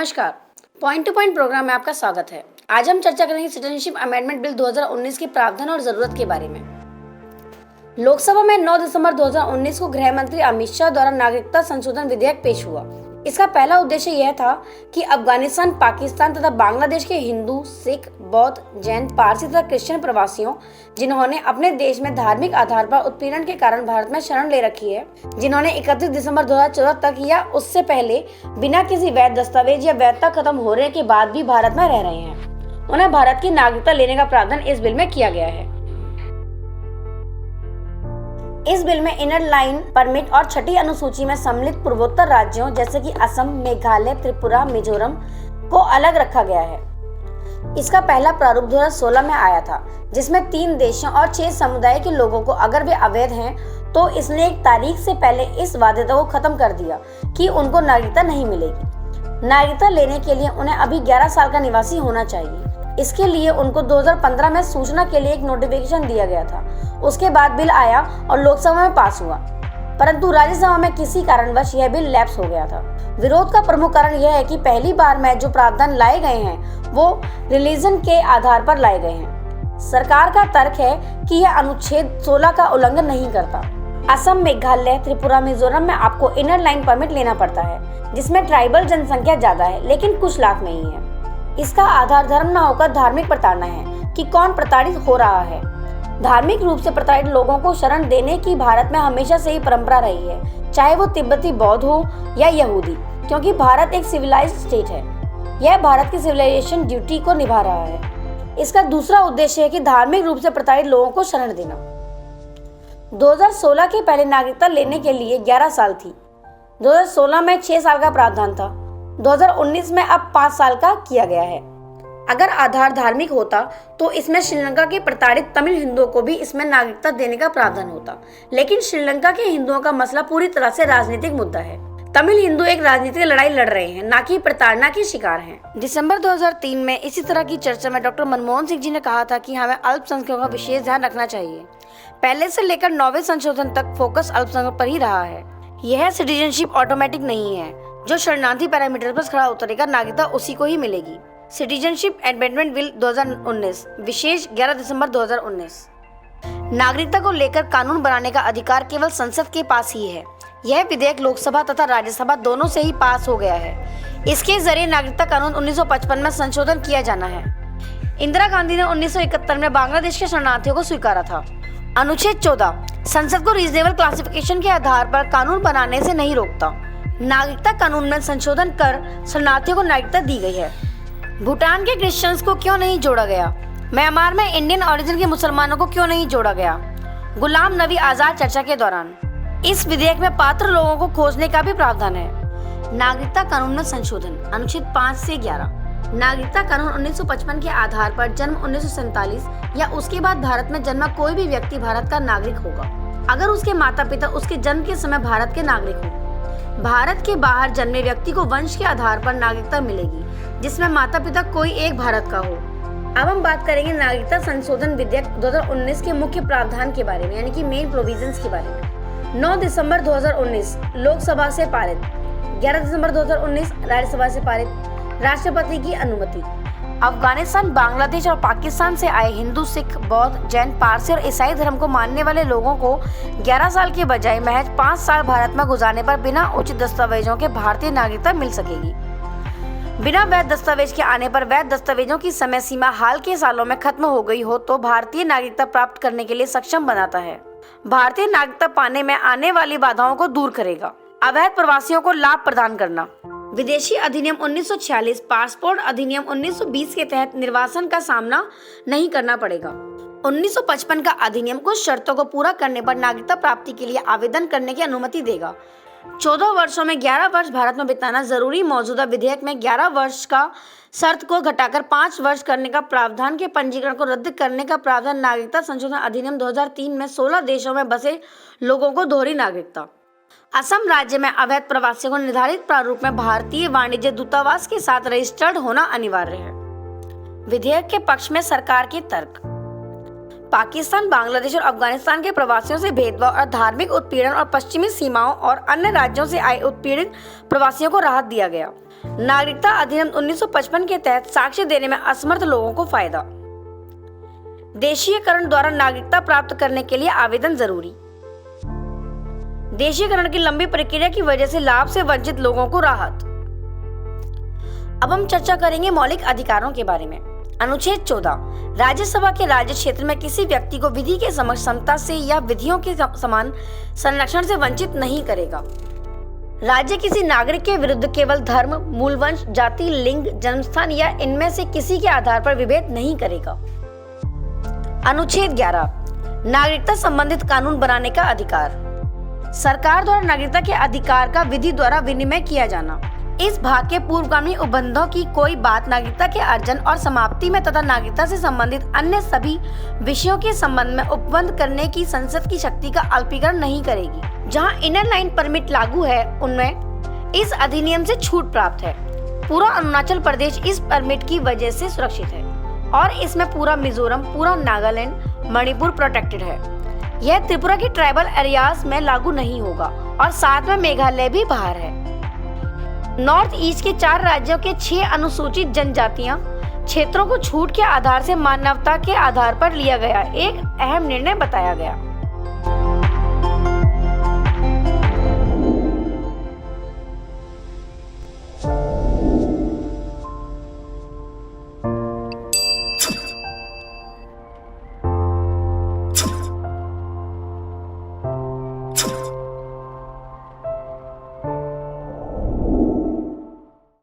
नमस्कार। Point two point programme में आपका स्वागत है। आज हम चर्चा करेंगे सिटीजनशिप अमेंडमेंट बिल 2019 के प्रावधान और जरूरत के बारे में। लोकसभा में 9 दिसंबर 2019 को गृह मंत्री अमित शाह द्वारा नागरिकता संशोधन विधेयक पेश हुआ। इसका पहला उद्देश्य यह था कि अफगानिस्तान, पाकिस्तान तथा बांग्लादेश के हिंदू, सिख, बौद्ध, जैन, पारसी तथा क्रिश्चियन प्रवासियों जिन्होंने अपने देश में धार्मिक आधार पर उत्पीड़न के कारण भारत में शरण ले रखी है, जिन्होंने 31 दिसंबर 2014 तक या उससे पहले बिना किसी वैध दस्तावेज या वैधता खत्म होने के बाद भी भारत में रह रहे हैं, उन्हें भारत की नागरिकता लेने का प्रावधान इस बिल में किया गया है। इस बिल में इनर लाइन परमिट और छठी अनुसूची में सम्मिलित पूर्वोत्तर राज्यों जैसे कि असम, मेघालय, त्रिपुरा, मिजोरम को अलग रखा गया है। इसका पहला प्रारूप 2016 में आया था, जिसमें 3 देशों और 6 समुदाय के लोगों को अगर वे अवैध हैं तो इसने एक तारीख से पहले इस बाध्यता को खत्म कर दिया कि उनको नागरिकता नहीं मिलेगी। नागरिकता लेने के लिए उन्हें अभी 11 साल का निवासी होना चाहिए। इसके लिए उनको 2015 में सूचना के लिए एक नोटिफिकेशन दिया गया था। उसके बाद बिल आया और लोकसभा में पास हुआ, परंतु राज्यसभा में किसी कारणवश यह बिल लैप्स हो गया था। विरोध का प्रमुख कारण यह है कि पहली बार में जो प्रावधान लाए गए हैं वो रिलीजन के आधार पर लाए गए हैं। सरकार का तर्क है कि यह अनुच्छेद 16 का उल्लंघन नहीं करता। असम, मेघालय, त्रिपुरा, मिजोरम में आपको इनर लाइन परमिट लेना पड़ता है, जिसमें ट्राइबल जनसंख्या ज्यादा है लेकिन कुछ लाख में ही है। इसका आधार धर्म न होकर धार्मिक प्रताड़ना है कि कौन प्रताड़ित हो रहा है। धार्मिक रूप से प्रताड़ित लोगों को शरण देने की भारत में हमेशा से ही परंपरा रही है, चाहे वो तिब्बती बौद्ध हो या यहूदी, क्योंकि भारत एक सिविलाइज्ड स्टेट है। यह भारत की सिविलाइजेशन ड्यूटी को निभा रहा है। इसका दूसरा उद्देश्य है कि धार्मिक रूप से प्रताड़ित लोगों को शरण देना। 2016 के पहले नागरिकता लेने के लिए 11 साल थी। 2016 में 6 साल का प्रावधान था। 2019 में अब 5 साल का किया गया है। अगर आधार धार्मिक होता तो इसमें श्रीलंका के प्रताड़ित तमिल हिंदुओं को भी इसमें नागरिकता देने का प्रावधान होता, लेकिन श्रीलंका के हिंदुओं का मसला पूरी तरह से राजनीतिक मुद्दा है। तमिल हिंदू एक राजनीतिक लड़ाई लड़ रहे हैं, ना कि प्रताड़ना के शिकार हैं। दिसंबर 2003 में इसी तरह की चर्चा में डॉक्टर मनमोहन सिंह जी ने कहा था कि हमें अल्पसंख्यकों का विशेष ध्यान रखना चाहिए। पहले से लेकर 9वें संशोधन तक फोकस अल्पसंख्यकों पर ही रहा है। यह सिटीजनशिप ऑटोमेटिक नहीं है। जो शरणार्थी पैरामीटर पर खड़ा उतरेगा, नागरिकता उसी को ही मिलेगी। सिटीजनशिप अमेंडमेंट बिल 2019 विशेष 11 दिसंबर 2019। नागरिकता को लेकर कानून बनाने का अधिकार केवल संसद के पास ही है। यह विधेयक लोकसभा तथा राज्यसभा दोनों से ही पास हो गया है। इसके जरिए नागरिकता कानून 1955 में संशोधन किया जाना है। इंदिरा गांधी ने 1971 में बांग्लादेश के शरणार्थियों को स्वीकारा था। अनुच्छेद 14 संसद को रीजनेबल क्लासिफिकेशन के आधार पर कानून बनाने से नहीं रोकता। नागरिकता कानून में संशोधन कर शरणार्थियों को नागरिकता दी गई है। भूटान के क्रिश्चियंस को क्यों नहीं जोड़ा गया? म्यांमार में इंडियन ओरिजिन के मुसलमानों को क्यों नहीं जोड़ा गया? गुलाम नबी आजाद चर्चा के दौरान इस विधेयक में पात्र लोगों को खोजने का भी प्रावधान है। नागरिकता कानून में संशोधन अनुच्छेद 5 से 11। नागरिकता कानून 1955 के आधार पर जन्म 1947 या उसके बाद भारत में जन्मा कोई भी व्यक्ति भारत का नागरिक होगा, अगर उसके माता पिता उसके जन्म के समय भारत के नागरिक हो। भारत के बाहर जन्मे व्यक्ति को वंश के आधार पर नागरिकता मिलेगी, जिसमें माता पिता कोई एक भारत का हो। अब हम बात करेंगे नागरिकता संशोधन विधेयक 2019 के मुख्य प्रावधान के बारे में, यानी कि मेन प्रोविजंस के बारे में। 9 दिसंबर 2019 लोकसभा से पारित, 11 दिसंबर 2019 राज्यसभा से पारित। राष्ट्रपति की अनुमति। अफगानिस्तान, बांग्लादेश और पाकिस्तान से आए हिंदू, सिख, बौद्ध, जैन, पारसी और ईसाई धर्म को मानने वाले लोगों को 11 साल के बजाय महज 5 साल भारत में गुजारने पर बिना उचित दस्तावेजों के भारतीय नागरिकता मिल सकेगी। बिना वैध दस्तावेज के आने पर वैध दस्तावेजों की समय सीमा हाल के सालों में खत्म हो गई हो तो भारतीय नागरिकता प्राप्त करने के लिए सक्षम बनाता है। भारतीय नागरिकता पाने में आने वाली बाधाओं को दूर करेगा। अवैध प्रवासियों को लाभ प्रदान करना। विदेशी अधिनियम 1946, पासपोर्ट अधिनियम 1920 के तहत निर्वासन का सामना नहीं करना पड़ेगा। 1955 का अधिनियम कुछ शर्तों को पूरा करने पर नागरिकता प्राप्ति के लिए आवेदन करने की अनुमति देगा। 14 वर्षों में 11 वर्ष भारत में बिताना जरूरी। मौजूदा विधेयक में 11 वर्ष का शर्त को घटाकर 5 वर्ष करने का प्रावधान के पंजीकरण को रद्द करने का प्रावधान। नागरिकता संशोधन अधिनियम 2003 में 16 देशों में बसे लोगों को दोहरी नागरिकता। असम राज्य में अवैध प्रवासियों को निर्धारित प्रारूप में भारतीय वाणिज्य दूतावास के साथ रजिस्टर्ड होना अनिवार्य है। विधेयक के पक्ष में सरकार के तर्क। पाकिस्तान, बांग्लादेश और अफगानिस्तान के प्रवासियों से भेदभाव और धार्मिक उत्पीड़न और पश्चिमी सीमाओं और अन्य राज्यों से आए उत्पीड़ित प्रवासियों को राहत दिया गया। नागरिकता अधिनियम 1955 के तहत साक्ष्य देने में असमर्थ लोगों को फायदा। देशीयकरण द्वारा नागरिकता प्राप्त करने के लिए आवेदन जरूरी। देशीयकरण की लंबी प्रक्रिया की वजह से लाभ से वंचित लोगों को राहत। अब हम चर्चा करेंगे मौलिक अधिकारों के बारे में। अनुच्छेद 14 राज्यसभा के राज्य क्षेत्र में किसी व्यक्ति को विधि के समक्ष समता से या विधियों के समान संरक्षण से वंचित नहीं करेगा। राज्य किसी नागरिक के विरुद्ध केवल धर्म, मूलवंश, जाति, लिंग, जन्मस्थान या इनमें से किसी के आधार पर विभेद नहीं करेगा। अनुच्छेद 11 नागरिकता संबंधित कानून बनाने का अधिकार। सरकार द्वारा नागरिकता के अधिकार का विधि द्वारा विनिमय किया जाना। इस भाग के पूर्वगामी उपबंधों की कोई बात नागरिकता के अर्जन और समाप्ति में तथा नागरिकता से संबंधित अन्य सभी विषयों के संबंध में उपबंध करने की संसद की शक्ति का अल्पीकरण नहीं करेगी। जहां इनर लाइन परमिट लागू है, उनमें इस अधिनियम से छूट प्राप्त है। पूरा अरुणाचल प्रदेश इस परमिट की वजह से सुरक्षित है और इसमें पूरा मिजोरम, पूरा नागालैंड, मणिपुर प्रोटेक्टेड है। यह त्रिपुरा की ट्राइबल एरियाज में लागू नहीं होगा और साथ में मेघालय भी बाहर है। नॉर्थ ईस्ट के 4 राज्यों के 6 अनुसूचित जनजातियां क्षेत्रों को छूट के आधार से मानवता के आधार पर लिया गया एक अहम निर्णय बताया गया।